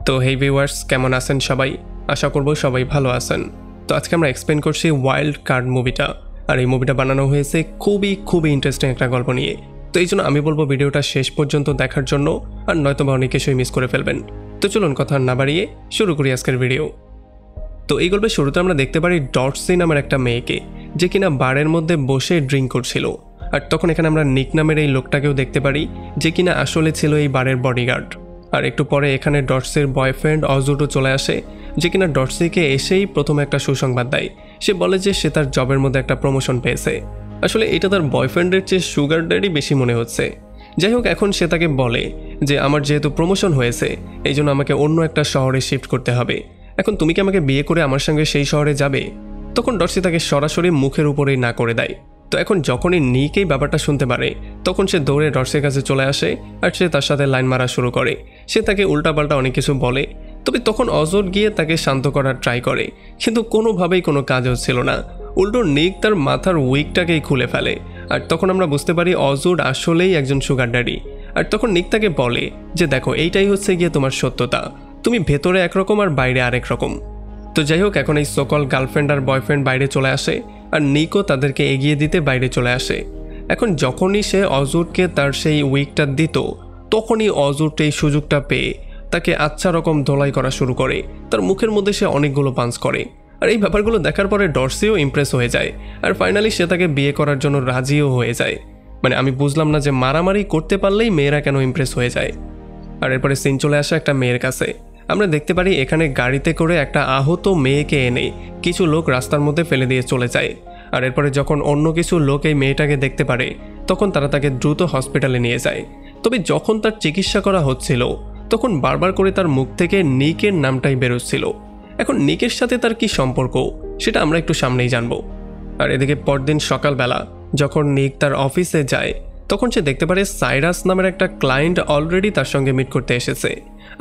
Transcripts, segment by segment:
তো হেই ভিউয়ার্স, কেমন আছেন সবাই? আশা করব সবাই ভালো আছেন। তো আজকে আমরা এক্সপ্লেন করছি ওয়াইল্ড কার্ড মুভিটা। আর এই মুভিটা বানানো হয়েছে খুবই ইন্টারেস্টিং একটা গল্প নিয়ে। তো এই জন্য আমি বলবো ভিডিওটা শেষ পর্যন্ত দেখার জন্য, আর নয়তো বা অনেক কিছুই মিস করে ফেলবেন। তো চলুন কথা না বাড়িয়ে শুরু করি আজকের ভিডিও। তো এই গল্পের শুরুতে আমরা দেখতে পারি ডটসি নামের একটা মেয়েকে, যে কিনা বারের মধ্যে বসে ড্রিঙ্ক করছিল। আর তখন এখানে আমরা নিক নামের এই লোকটাকেও দেখতে পারি, যে কিনা আসলে ছিল এই বারের বডিগার্ড। আর একটু পরে এখানে ডটসির বয়ফ্রেন্ড অজুডও চলে আসে, যে কিনা ডটসিকে এসেই প্রথমে একটা সুসংবাদ দেয়। সে বলে যে সে তার জবের মধ্যে একটা প্রমোশন পেয়েছে। আসলে এটা তার বয়ফ্রেন্ডের চেয়ে সুগার ড্যাডি বেশি মনে হচ্ছে। যাই হোক, এখন সে তাকে বলে যে আমার যেহেতু প্রমোশন হয়েছে, এই জন্য আমাকে অন্য একটা শহরে শিফট করতে হবে। এখন তুমি কি আমাকে বিয়ে করে আমার সঙ্গে সেই শহরে যাবে? তখন ডটসি তাকে সরাসরি মুখের উপরেই না করে দেয়। তো এখন যখনই নিক এই ব্যাপারটা শুনতে পারে, তখন সে দৌড়ে ডটসির কাছে চলে আসে আর সে তার সাথে লাইন মারা শুরু করে। সে তাকে উল্টাপাল্টা অনেক কিছু বলে, তবে তখন অজর গিয়ে তাকে শান্ত করার ট্রাই করে, কিন্তু কোনোভাবেই কোনো কাজ হচ্ছিল না। উল্টো নিক তার মাথার উইকটাকেই খুলে ফেলে। আর তখন আমরা বুঝতে পারি অজুড আসলেই একজন সুগার ড্যাডি। আর তখন নিক তাকে বলে যে দেখো, এইটাই হচ্ছে গিয়ে তোমার সত্যতা, তুমি ভেতরে একরকম আর বাইরে আরেক রকম। তো যাই হোক, এখন এই সকল গার্লফ্রেন্ড আর বয়ফ্রেন্ড বাইরে চলে আসে, আর নিকও তাদেরকে এগিয়ে দিতে বাইরে চলে আসে। এখন যখনই সে অজুডকে তার সেই উইকটা দিত, তখনই অজুড এই সুযোগটা পেয়ে তাকে আচ্ছা রকম ধোলাই করা শুরু করে। তার মুখের মধ্যে সে অনেকগুলো পাঞ্চ করে। আর এই ব্যাপারগুলো দেখার পরে ডটসিও ইমপ্রেস হয়ে যায়, আর ফাইনালি সে তাকে বিয়ে করার জন্য রাজিও হয়ে যায়। মানে আমি বুঝলাম না যে মারামারি করতে পারলেই মেয়েরা কেন ইমপ্রেস হয়ে যায়। আর এরপরে সিন চলে আসে একটা মেয়ের কাছে। আমরা দেখতে পারি এখানে গাড়িতে করে একটা আহত মেয়েকে এনে কিছু লোক রাস্তার মধ্যে ফেলে দিয়ে চলে যায়। আর এরপরে যখন অন্য কিছু লোক এই মেয়েটাকে দেখতে পারে, তখন তারা তাকে দ্রুত হসপিটালে নিয়ে যায়। তবে যখন তার চিকিৎসা করা হচ্ছিল, তখন বারবার করে তার মুখ থেকে নিকের নামটাই বেরোচ্ছিল। এখন নিকের সাথে তার কি সম্পর্ক, সেটা আমরা একটু সামনেই জানবো। আর এদিকে পরদিন সকালবেলা যখন নিক তার অফিসে যায়, তখন সে দেখতে পারে সাইরাস নামের একটা ক্লায়েন্ট অলরেডি তার সঙ্গে মিট করতে এসেছে।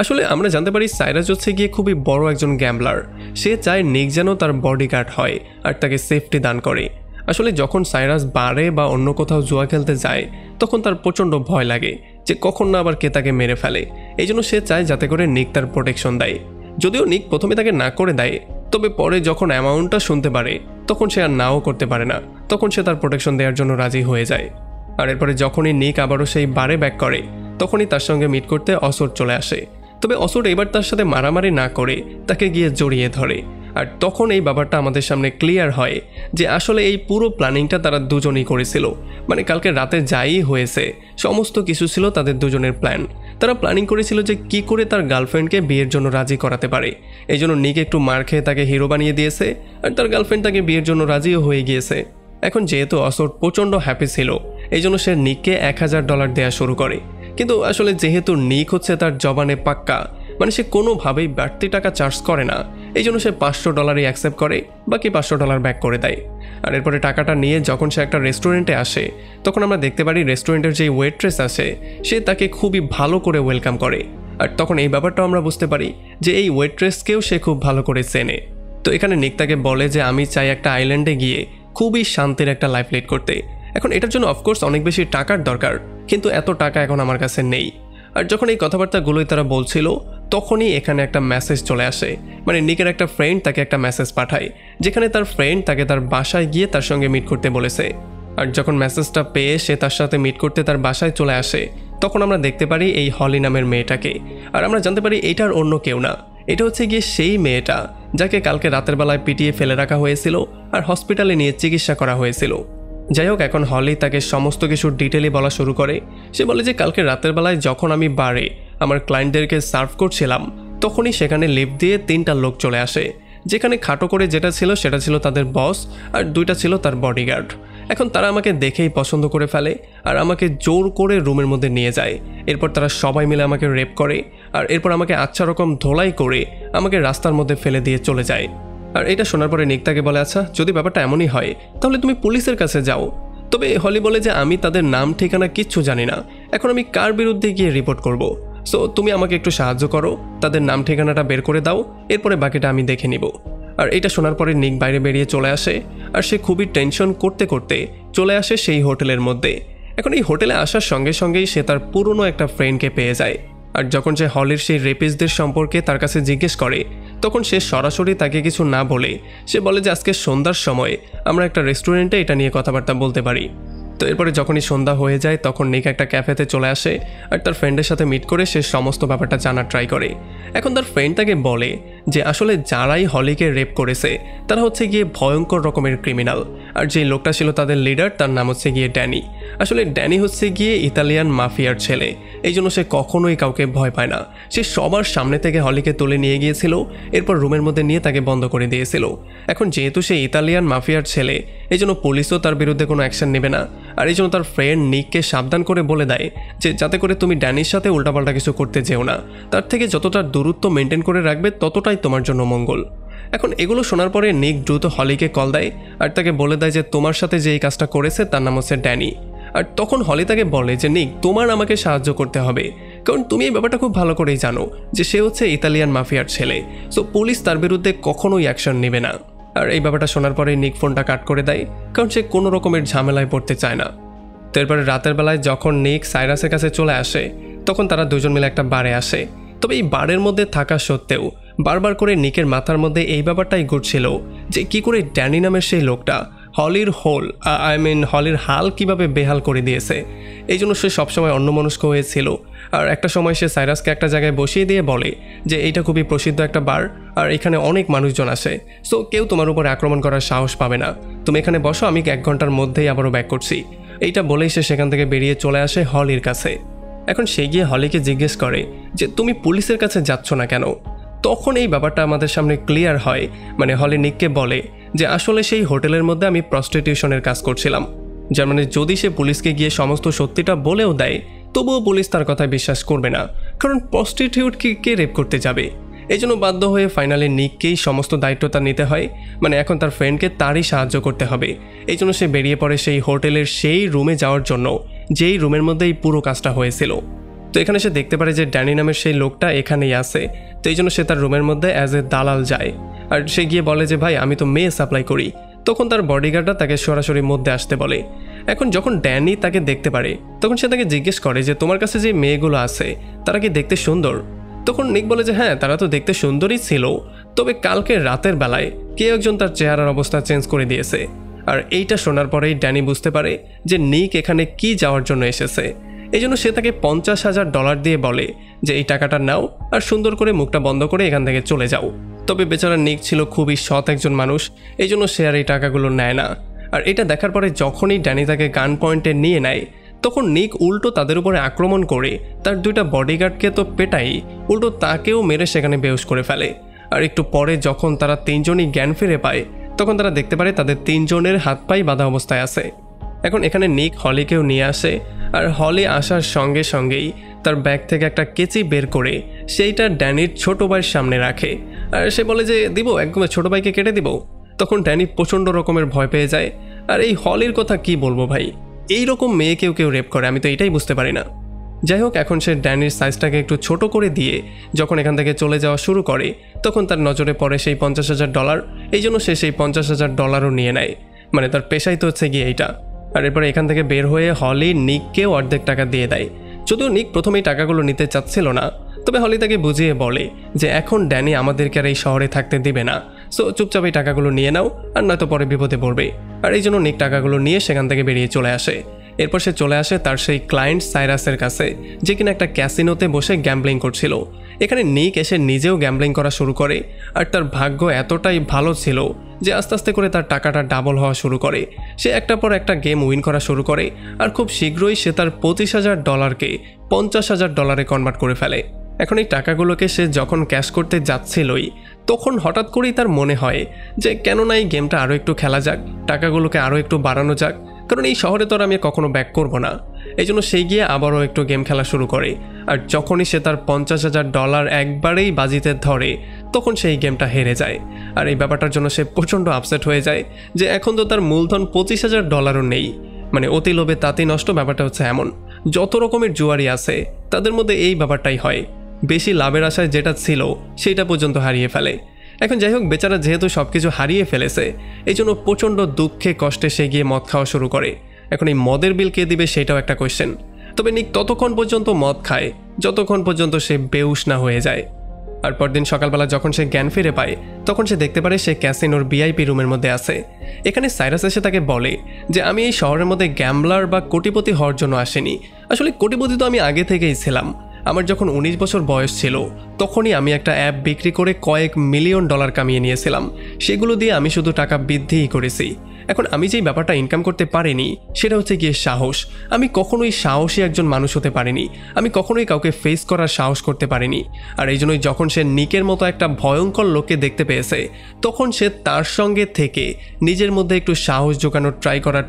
আসলে আমরা জানতে পারি সাইরাস হচ্ছে গিয়ে খুবই বড় একজন গ্যাম্বলার। সে চায় নিক যেন তার বডিগার্ড হয় আর তাকে সেফটি দান করে। আসলে যখন সাইরাস বারে বা অন্য কোথাও জুয়া খেলতে যায়, তখন তার প্রচণ্ড ভয় লাগে যে কখন না আবার কে তাকে মেরে ফেলে। এই জন্য সে চায় যাতে করে নিক তার প্রোটেকশন দেয়। যদিও নিক প্রথমে তাকে না করে দেয়, তবে পরে যখন অ্যামাউন্টটা শুনতে পারে, তখন সে আর নাও করতে পারে না। তখন সে তার প্রোটেকশন দেওয়ার জন্য রাজি হয়ে যায়। আর এরপরে যখনই নিক আবারও সেই বারে ব্যাক করে, তখনই তার সঙ্গে মিট করতে অসুর চলে আসে। তবে অসুর এবার তার সাথে মারামারি না করে তাকে গিয়ে জড়িয়ে ধরে। আর তখন এই ব্যাপারটা আমাদের সামনে ক্লিয়ার হয় যে আসলে এই পুরো প্ল্যানিংটা তারা দুজনেই করেছিল। মানে কালকে রাতে যাই হয়েছে, সমস্ত কিছু ছিল তাদের দুজনের প্ল্যান। তারা প্ল্যানিং করেছিল যে কি করে তার গার্লফ্রেন্ডকে বিয়ের জন্য রাজি করাতে পারে। এই জন্য নিক একটু মার খেয়ে তাকে হিরো বানিয়ে দিয়েছে, আর তার গার্লফ্রেন্ড তাকে বিয়ের জন্য রাজিও হয়ে গিয়েছে। এখন যেহেতু অসুর প্রচণ্ড হ্যাপি ছিল, এই জন্য সে নিককে $1000 দেওয়া শুরু করে। কিন্তু আসলে যেহেতু নিক হচ্ছে তার জবানে পাক্কা, মানে সে কোনোভাবেই বাড়তি টাকা চার্জ করে না, এই জন্য সে $500 অ্যাকসেপ্ট করে, বাকি $500 ব্যাক করে দেয়। আর এরপরে টাকাটা নিয়ে যখন সে একটা রেস্টুরেন্টে আসে, তখন আমরা দেখতে পারি রেস্টুরেন্টের যে ওয়েট্রেস আছে, সে তাকে খুবই ভালো করে ওয়েলকাম করে। আর তখন এই ব্যাপারটাও আমরা বুঝতে পারি যে এই ওয়েট্রেসকেও সে খুব ভালো করে চেনে। তো এখানে নিক তাকে বলে যে আমি চাই একটা আইল্যান্ডে গিয়ে খুবই শান্তির একটা লাইফ লিড করতে। এখন এটার জন্য অফকোর্স অনেক বেশি টাকার দরকার, কিন্তু এত টাকা এখন আমার কাছে নেই। আর যখন এই কথাবার্তাগুলোই তারা বলছিল, তখনই এখানে একটা মেসেজ চলে আসে। মানে নিকের একটা ফ্রেন্ড তাকে একটা মেসেজ পাঠায়, যেখানে তার ফ্রেন্ড তাকে তার বাসায় গিয়ে তার সঙ্গে মিট করতে বলেছে। আর যখন মেসেজটা পেয়ে সে তার সাথে মিট করতে তার বাসায় চলে আসে, তখন আমরা দেখতে পারি এই হলি নামের মেয়েটাকে। আর আমরা জানতে পারি এটার অন্য কেউ না, এটা হচ্ছে গিয়ে সেই মেয়েটা যাকে কালকে রাতের বেলায় পিটিয়ে ফেলে রাখা হয়েছিল আর হসপিটালে নিয়ে চিকিৎসা করা হয়েছিল। যাই হোক, এখন হলি তাকে সমস্ত কিছু ডিটেইলে বলা শুরু করে। সে বলে যে কালকে রাতের বেলায় যখন আমি বারে আমার ক্লায়েন্টদেরকে সার্ভ করছিলাম, তখনই সেখানে লিফট দিয়ে 3টা লোক চলে আসে। যেখানে খাটো করে যেটা ছিল সেটা ছিল তাদের বস, আর 2টা ছিল তার বডিগার্ড। এখন তারা আমাকে দেখেই পছন্দ করে ফেলে আর আমাকে জোর করে রুমের মধ্যে নিয়ে যায়। এরপর তারা সবাই মিলে আমাকে রেপ করে, আর এরপর আমাকে আচ্ছা রকম ধোলাই করে আমাকে রাস্তার মধ্যে ফেলে দিয়ে চলে যায়। আর এটা শোনার পরে নিক তাকে বলে আচ্ছা, যদি ব্যাপারটা এমনই হয় তাহলে তুমি পুলিশের কাছে যাও। তবে হলি বলে যে আমি তাদের নাম ঠিকানা কিচ্ছু জানি না, এখন আমি কার বিরুদ্ধে গিয়ে রিপোর্ট করব। সো তুমি আমাকে একটু সাহায্য করো, তাদের নাম ঠিকানাটা বের করে দাও, এরপরে বাকিটা আমি দেখে নিব। আর এটা শোনার পরে নিক বাইরে বেরিয়ে চলে আসে, আর সে খুবই টেনশন করতে করতে চলে আসে সেই হোটেলের মধ্যে। এখন এই হোটেলে আসার সঙ্গে সঙ্গেই সে তার পুরনো একটা ফ্রেন্ডকে পেয়ে যায়। আর যখন সে হলির সেই রেপিস্টদের সম্পর্কে তার কাছে জিজ্ঞেস করে তখন সে সরাসরি তাকে কিছু না বলে সে বলে যে আজকে সন্ধ্যার সময় আমরা একটা রেস্টুরেন্টে এটা নিয়ে কথাবার্তা বলতে পারি। তো এরপরে যখনই সন্ধ্যা হয়ে যায় তখন নিক একটা ক্যাফেতে চলে আসে আর তার ফ্রেন্ডের সাথে মিট করে সে সমস্ত ব্যাপারটা জানার ট্রাই করে। এখন তার ফ্রেন্ড তাকে বলে যে আসলে যারাই হলিকে রেপ করেছে তারা হচ্ছে গিয়ে ভয়ঙ্কর রকমের ক্রিমিনাল, আর যে লোকটা ছিল তাদের লিডার তার নাম হচ্ছে গিয়ে ড্যানি। আসলে ড্যানি হচ্ছে গিয়ে ইতালিয়ান মাফিয়ার ছেলে, এই জন্য সে কখনোই কাউকে ভয় পায় না। সে সবার সামনে থেকে হলিকে তুলে নিয়ে গিয়েছিল, এরপর রুমের মধ্যে নিয়ে তাকে বন্ধ করে দিয়েছিল। এখন যেহেতু সে ইতালিয়ান মাফিয়ার ছেলে এই জন্য পুলিশও তার বিরুদ্ধে কোনো অ্যাকশন নেবে না, আর এই জন্য তার ফ্রেন্ড নিককে সাবধান করে বলে দেয় যে যাতে করে তুমি ড্যানির সাথে উল্টাপাল্টা কিছু করতে যেও না, তার থেকে যতটা দূরত্ব মেনটেন করে রাখবে ততটাই তোমার জন্য মঙ্গল। এখন এগুলো শোনার পরে নিক দ্রুত হলিকে কল দেয় আর তাকে বলে দেয় যে তোমার সাথে যে এই কাজটা করেছে তার নাম হচ্ছে ড্যানি। আর তখন হলি তাকে বলে যে নিক তোমার আমাকে সাহায্য করতে হবে, কারণ তুমি এই ব্যাপারটা খুব ভালো করেই জানো যে সে হচ্ছে ইতালিয়ান মাফিয়ার ছেলে, সো পুলিশ তার বিরুদ্ধে কখনোই অ্যাকশন নেবে না। আর এই ব্যাপারটা শোনার পরে নিক ফোনটা কাট করে দেয়, কারণ সে কোনো রকমের ঝামেলায় পড়তে চায় না। তো এরপরে রাতের বেলায় যখন নিক সাইরাসের কাছে চলে আসে তখন তারা দুজন মিলে একটা বারে আসে। তবে এই বারের মধ্যে থাকা সত্ত্বেও বারবার করে নিকের মাথার মধ্যে এই ব্যাপারটাই ঘুরছিল যে কি করে ড্যানি নামের সেই লোকটা হলির হলির হাল কিভাবে বেহাল করে দিয়েছে। এই জন্য সে সবসময় অন্যমনস্ক হয়েছিল। আর একটা সময় সে সাইরাসকে একটা জায়গায় বসিয়ে দিয়ে বলে যে এইটা খুবই প্রসিদ্ধ একটা বার আর এখানে অনেক মানুষজন আসে, সো কেউ তোমার উপরে আক্রমণ করার সাহস পাবে না, তুমি এখানে বসো, আমি 1 ঘন্টার মধ্যেই আবারও ব্যাক করছি। এইটা বলেই সে সেখান থেকে বেরিয়ে চলে আসে হলির কাছে। এখন সে গিয়ে হলিকে জিজ্ঞেস করে যে তুমি পুলিশের কাছে যাচ্ছ না কেন। তখন এই ব্যাপারটা আমাদের সামনে ক্লিয়ার হয়, হলি নিককে বলে যে আসলে সেই হোটেলের মধ্যে আমি প্রস্টিটিউশনের কাজ করছিলাম, যার যদি সে পুলিশকে গিয়ে সমস্ত সত্যিটা বলেও দেয় তবুও পুলিশ তার কথায় বিশ্বাস করবে না, কারণ প্রস্টিটিউটকে কে রেপ করতে যাবে। এই জন্য বাধ্য হয়ে ফাইনালি নিককেই সমস্ত দায়িত্বটা নিতে হয়, এখন তার ফ্রেন্ডকে তারই সাহায্য করতে হবে। এই জন্য সে বেরিয়ে পড়ে সেই হোটেলের সেই রুমে যাওয়ার জন্য যেই রুমের মধ্যেই পুরো কাজটা হয়েছিল। তো এখানে সে দেখতে পারে যে ড্যানি নামের সেই লোকটা এখানেই আছে, তো এই জন্য সে তার রুমের মধ্যে অ্যাজ এ দালাল যায়। আর সে গিয়ে বলে যে ভাই আমি তো মেয়ে সাপ্লাই করি। তখন তার বডিগার্ডরা তাকে সরাসরি মধ্যে আসতে বলে। এখন যখন ড্যানি তাকে দেখতে পারে তখন সে তাকে জিজ্ঞেস করে যে তোমার কাছে যে মেয়েগুলো আছে তারা কি দেখতে সুন্দর। তখন নিক বলে যে হ্যাঁ তারা তো দেখতে সুন্দরই ছিল, তবে কালকে রাতের বেলায় কেউ একজন তার চেহারার অবস্থা চেঞ্জ করে দিয়েছে। আর এইটা শোনার পরেই ড্যানি বুঝতে পারে যে নিক এখানে কি যাওয়ার জন্য এসেছে। এই জন্য সে তাকে $50,000 দিয়ে বলে যে এই টাকাটা নাও আর সুন্দর করে মুখটা বন্ধ করে এখান থেকে চলে যাও। তবে বেচারা নিক ছিল খুবই সৎ একজন মানুষ, এই জন্য সে আর এই টাকাগুলো নেয় না। আর এটা দেখার পরে যখনই ড্যানি তাকে গান পয়েন্টে নিয়ে নেয় তখন নিক উল্টো তাদের উপরে আক্রমণ করে তার 2টা বডিগার্ডকে তো পেটাই উল্টো তাকেও মেরে সেখানে বেহুশ করে ফেলে। আর একটু পরে যখন তারা 3 জনই জ্ঞান ফিরে পায় তখন তারা দেখতে পারে তাদের 3 জনের হাত পাই বাঁধা অবস্থায় আছে। এখন এখানে নিক হলিকেও নিয়ে আসে আর হলি আসার সঙ্গে সঙ্গেই তার ব্যাগ থেকে একটা কেচি বের করে সেইটা ড্যানির ছোট ভাইয়ের সামনে রাখে আর সে বলে যে দিব একদম ছোট ভাইকে কেটে দিব। তখন ড্যানি প্রচণ্ড রকমের ভয় পেয়ে যায়। আর এই হলির কথা কি বলবো ভাই, এই রকম মেয়েকেও কেউ রেপ করে আমি তো এটাই বুঝতে পারি না। যাই হোক এখন সে ড্যানির সাইজটাকে একটু ছোট করে দিয়ে যখন এখান থেকে চলে যাওয়া শুরু করে তখন তার নজরে পড়ে সেই $50,000, এই জন্য সে সেই $50,000ও নিয়ে নেয়। তার পেশাই তো হচ্ছে গিয়ে এইটা। আর এরপরে এখান থেকে বের হয়ে হলি নিককেও অর্ধেক টাকা দিয়ে দেয়। যদিও নিক প্রথমেই টাকাগুলো নিতে চাচ্ছিল না, তবে হলি তাকে বুঝিয়ে বলে যে এখন ড্যানি আমাদেরকে আর এই শহরে থাকতে দিবে না, সো চুপচাপ এই টাকাগুলো নিয়ে নাও আর নয়তো পরে বিপদে পড়বে। আর এই জন্য নিক টাকাগুলো নিয়ে সেখান থেকে বেরিয়ে চলে আসে। এরপর সে চলে আসে তার সেই ক্লায়েন্ট সাইরাসের কাছে যে কিনা একটা ক্যাসিনোতে বসে গ্যাম্বলিং করছিল। এখানে নিক এসে নিজেও গ্যাম্বলিং করা শুরু করে আর তার ভাগ্য এতটাই ভালো ছিল যে আস্তে আস্তে করে তার টাকাটা ডাবল হওয়া শুরু করে। সে একটার পর একটা গেম উইন করা শুরু করে আর খুব শীঘ্রই সে তার $25,000কে $50,000 কনভার্ট করে ফেলে। এখন এই টাকাগুলোকে সে যখন ক্যাশ করতে যাচ্ছিলই তখন হঠাৎ করেই তার মনে হয় যে কেন না এই গেমটা আরও একটু খেলা যাক, টাকাগুলোকে আরও একটু বাড়ানো যাক, কারণ এই শহরে তো আর আমি কখনো ব্যাক করব না। এই জন্য সে গিয়ে আবারও একটু গেম খেলা শুরু করে আর যখনই সে তার $50,000 একবারেই বাজিতে ধরে তখন সেই গেমটা হেরে যায়। আর এই ব্যাপারটার জন্য সে প্রচণ্ড আপসেট হয়ে যায় যে এখন তো তার মূলধন $25,000ও নেই। অতি লোভে তাতেই নষ্ট, ব্যাপারটা হচ্ছে এমন। যত রকমের জুয়ারি আছে তাদের মধ্যে এই ব্যাপারটাই হয়, বেশি লাভের আশায় যেটা ছিল সেটা পর্যন্ত হারিয়ে ফেলে। এখন যাই হোক বেচারা যেহেতু সব কিছু হারিয়ে ফেলেছে এই জন্য প্রচণ্ড দুঃখে কষ্টে সে গিয়ে মদ খাওয়া শুরু করে। এখন এই মদের বিল কে দিবে সেটাও একটা কোয়েশ্চেন। তবে নিক ততক্ষণ পর্যন্ত মদ খায় যতক্ষণ পর্যন্ত সে বেহুশ না হয়ে যায়। আর পরদিন সকালবেলা যখন সে জ্ঞান ফিরে পায় তখন সে দেখতে পারে সে ক্যাসিনোর ভিআইপি রুমের মধ্যে আছে। এখানে সাইরাস এসে তাকে বলে যে আমি এই শহরের মধ্যে গ্যাম্বলার বা কোটিপতি হওয়ার জন্য আসিনি। আসলে কোটিপতি তো আমি আগে থেকেই ছিলাম। আমার যখন 19 বছর বয়স ছিল তখনই আমি একটা অ্যাপ বিক্রি করে কয়েক মিলিয়ন ডলার কামিয়ে নিয়েছিলাম। সেগুলো দিয়ে আমি শুধু টাকা বৃদ্ধিই করেছি। এখন আমি যেই ব্যাপারটা ইনকাম করতে পারিনি সেটা হচ্ছে গিয়ে সাহস। আমি কখনোই সাহসী একজন মানুষ হতে পারিনি। আমি কখনোই কাউকে ফেস করার সাহস করতে পারিনি। আর এই জন্যই যখন সে নিকের মতো একটা ভয়ঙ্কর লোককে দেখতে পেয়েছে তখন সে তার সঙ্গে থেকে নিজের মধ্যে একটু সাহস জোগানোর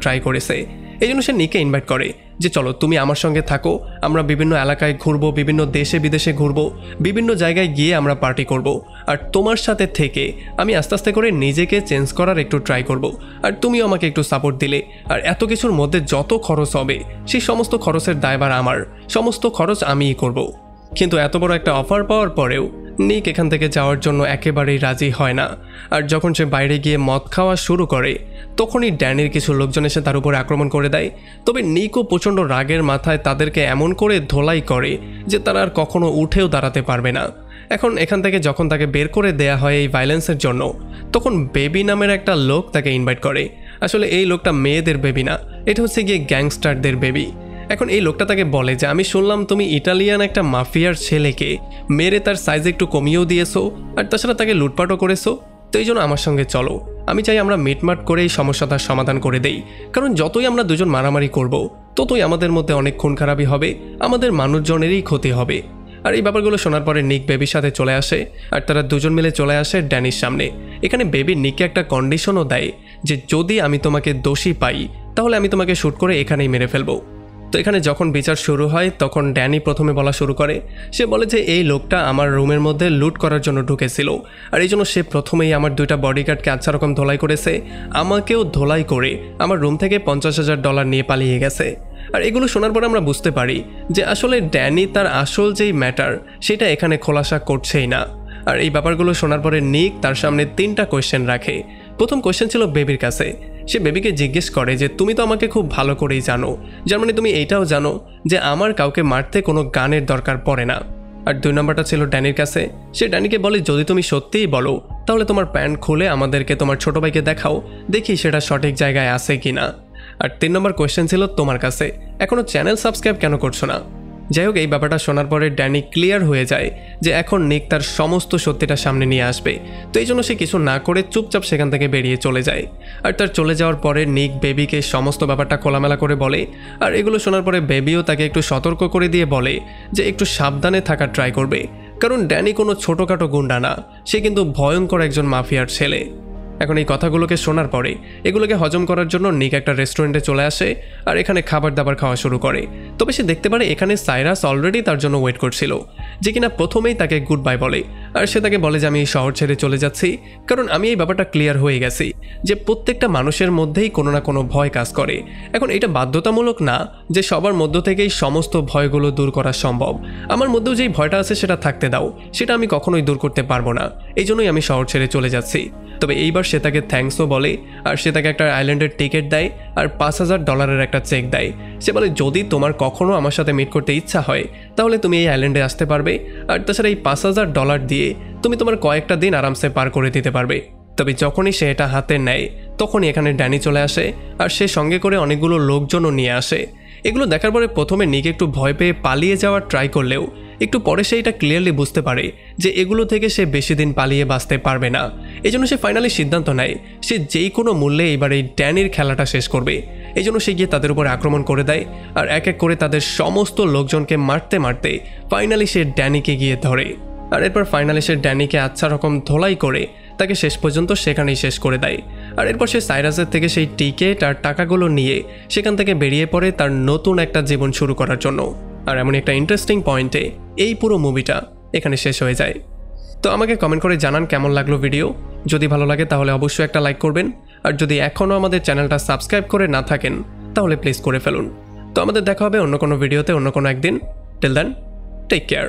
ট্রাই করেছে। এই জন্য সে নিকে ইনভাইট করে যে চলো তুমি আমার সঙ্গে থাকো, আমরা বিভিন্ন এলাকায় ঘুরবো, বিভিন্ন দেশে বিদেশে ঘুরবো, বিভিন্ন জায়গায় গিয়ে আমরা পার্টি করব। আর তোমার সাথে থেকে আমি আস্তে আস্তে করে নিজেকে চেঞ্জ করার একটু ট্রাই করব। আর তুমিও আমাকে একটু সাপোর্ট দিলে। আর এত কিছুর মধ্যে যত খরচ হবে সেই সমস্ত খরচের দায়ভার আমার, সমস্ত খরচ আমিই করব। কিন্তু এত বড় একটা অফার পাওয়ার পরেও নিক এখান থেকে যাওয়ার জন্য একেবারেই রাজি হয় না। আর যখন সে বাইরে গিয়ে মদ খাওয়া শুরু করে তখনই ড্যানির কিছু লোকজন এসে তার উপর আক্রমণ করে দেয়। তবে নিকও প্রচণ্ড রাগের মাথায় তাদেরকে এমন করে ধোলাই করে যে তারা আর কখনো উঠেও দাঁড়াতে পারবে না। এখন এখান থেকে যখন তাকে বের করে দেয়া হয় এই ভায়োলেন্সের জন্য তখন বেবি নামের একটা লোক তাকে ইনভাইট করে। আসলে এই লোকটা মেয়েদের বেবি না, এটা হচ্ছে গিয়ে গ্যাংস্টারদের বেবি। এখন এই লোকটা তাকে বলে যে আমি শুনলাম তুমি ইটালিয়ান একটা মাফিয়ার ছেলেকে মেরে তার সাইজ একটু কমিয়েও দিয়েছো আর তাছাড়া তাকে লুটপাটও করেছো। তো এই জন্য আমার সঙ্গে চলো, আমি চাই আমরা মিটমাট করে এই সমস্যাটার সমাধান করে দেই। কারণ যতই আমরা দুজন মারামারি করব ততই আমাদের মধ্যে অনেক খুন খারাপি হবে, আমাদের মানুষজনেরই ক্ষতি হবে। আর এই ব্যাপারগুলো শোনার পরে নিক বেবির সাথে চলে আসে আর তারা দুজন মিলে চলে আসে ড্যানির সামনে। এখানে বেবি নিককে একটা কন্ডিশনও দেয় যে যদি আমি তোমাকে দোষী পাই তাহলে আমি তোমাকে শ্যুট করে এখানেই মেরে ফেলবো। তো এখানে যখন বিচার শুরু হয় তখন ড্যানি প্রথমে বলা শুরু করে। সে বলে যে এই লোকটা আমার রুমের মধ্যে লুট করার জন্য ঢুকেছিল আর এই জন্য সে প্রথমেই আমার 2টা বডিগার্ডকে আচ্ছা রকম ধোলাই করেছে, আমাকেও ধোলাই করে আমার রুম থেকে $50,000 নিয়ে পালিয়ে গেছে। আর এগুলো শোনার পর আমরা বুঝতে পারি যে আসলে ড্যানি তার আসল যেই ম্যাটার সেটা এখানে খোলাসা করছেই না। আর এই ব্যাপারগুলো শোনার পরে নিক তার সামনে 3টা কোয়েশ্চেন রাখে। প্রথম কোয়েশ্চেন ছিল বেবির কাছে। সে বেবিকে জিজ্ঞেস করে যে তুমি তো আমাকে খুব ভালো করেই জানো, যার মানে তুমি এইটাও জানো যে আমার কাউকে মারতে কোনো গানের দরকার পড়ে না। আর 2 নম্বরটা ছিল ড্যানির কাছে। সে ড্যানিকে বলে যদি তুমি সত্যিই বলো তাহলে তোমার প্যান্ট খুলে আমাদেরকে তোমার ছোট ভাইকে দেখাও, দেখি সেটা সঠিক জায়গায় আছে কিনা। আর 3 নম্বর কোয়েশ্চেন ছিল তোমার কাছে, এখনো চ্যানেল সাবস্ক্রাইব কেন করছো না। যাই হোক, এই ব্যাপারটা শোনার পরে ড্যানি ক্লিয়ার হয়ে যায় যে এখন নিক তার সমস্ত সত্যিটা সামনে নিয়ে আসবে। তো এই জন্য সে কিছু না করে চুপচাপ সেখান থেকে বেরিয়ে চলে যায়। আর তার চলে যাওয়ার পরে নিক বেবিকে সমস্ত ব্যাপারটা খোলামেলা করে বলে। আর এগুলো শোনার পরে বেবিও তাকে একটু সতর্ক করে দিয়ে বলে যে একটু সাবধানে থাকার ট্রাই করবে, কারণ ড্যানি কোনো ছোটোখাটো গুন্ডা না, সে কিন্তু ভয়ঙ্কর একজন মাফিয়ার ছেলে। এখন এই কথাগুলোকে শোনার পরে এগুলোকে হজম করার জন্য নিক একটা রেস্টুরেন্টে চলে আসে আর এখানে খাবার দাবার খাওয়া শুরু করে। তবে সে দেখতে পারে এখানে সাইরাস অলরেডি তার জন্য ওয়েট করছিল, যে কিনা প্রথমেই তাকে গুড বাই বলে। আর সে তাকে বলে যে আমি এই শহর ছেড়ে চলে যাচ্ছি, কারণ আমি এই ব্যাপারটা ক্লিয়ার হয়ে গেছি যে প্রত্যেকটা মানুষের মধ্যেই কোনো না কোনো ভয় কাজ করে। এখন এটা বাধ্যতামূলক না যে সবার মধ্য থেকেই সমস্ত ভয়গুলো দূর করা সম্ভব। আমার মধ্যেও যেই ভয়টা আছে সেটা থাকতে দাও, সেটা আমি কখনোই দূর করতে পারবো না, এই জন্যই আমি শহর ছেড়ে চলে যাচ্ছি। তবে এইবার সে তাকে থ্যাঙ্কসও বলে আর সে তাকে একটা আইল্যান্ডের টিকিট দেয় আর $5,000 একটা চেক দেয়। সে বলে যদি তোমার কখনো আমার সাথে মিট করতে ইচ্ছা হয় তাহলে তুমি এই আইল্যান্ডে আসতে পারবে, আর তাছাড়া এই $5,000 দিয়ে তুমি তোমার কয়েকটা দিন আরামসে পার করে দিতে পারবে। তবে যখনই সে এটা হাতে নেয় তখনই এখানে ড্যানি চলে আসে আর সে সঙ্গে করে অনেকগুলো লোকজনও নিয়ে আসে। এগুলো দেখার পরে প্রথমে নিক একটু ভয় পেয়ে পালিয়ে যাওয়ার ট্রাই করলেও একটু পরে সে এটা ক্লিয়ারলি বুঝতে পারে যে এগুলো থেকে সে বেশি দিন পালিয়ে বাঁচতে পারবে না। এই জন্য সে ফাইনালি সিদ্ধান্ত নেয় সে যেই কোনো মূল্যে এবার এই ড্যানির খেলাটা শেষ করবে। এই জন্য সে গিয়ে তাদের উপর আক্রমণ করে দেয় আর এক এক করে তাদের সমস্ত লোকজনকে মারতে মারতে ফাইনালি সে ড্যানিকে গিয়ে ধরে। আর এরপর ফাইনালি সে ড্যানিকে আচ্ছা রকম ধোলাই করে তাকে শেষ পর্যন্ত সেখানেই শেষ করে দেয়। আর এরপর সে সাইরাসের থেকে সেই টিকিট আর টাকাগুলো নিয়ে সেখান থেকে বেরিয়ে পড়ে তার নতুন একটা জীবন শুরু করার জন্য। আর এমন একটা ইন্টারেস্টিং পয়েন্টে এই পুরো মুভিটা এখানে শেষ হয়ে যায়। তো আমাকে কমেন্ট করে জানান কেমন লাগলো ভিডিও। যদি ভালো লাগে তাহলে অবশ্যই একটা লাইক করবেন, আর যদি এখনও আমাদের চ্যানেলটা সাবস্ক্রাইব করে না থাকেন তাহলে প্লিজ করে ফেলুন। তো আমাদের দেখা হবে অন্য কোনো ভিডিওতে অন্য কোনো একদিন। Till then, take care.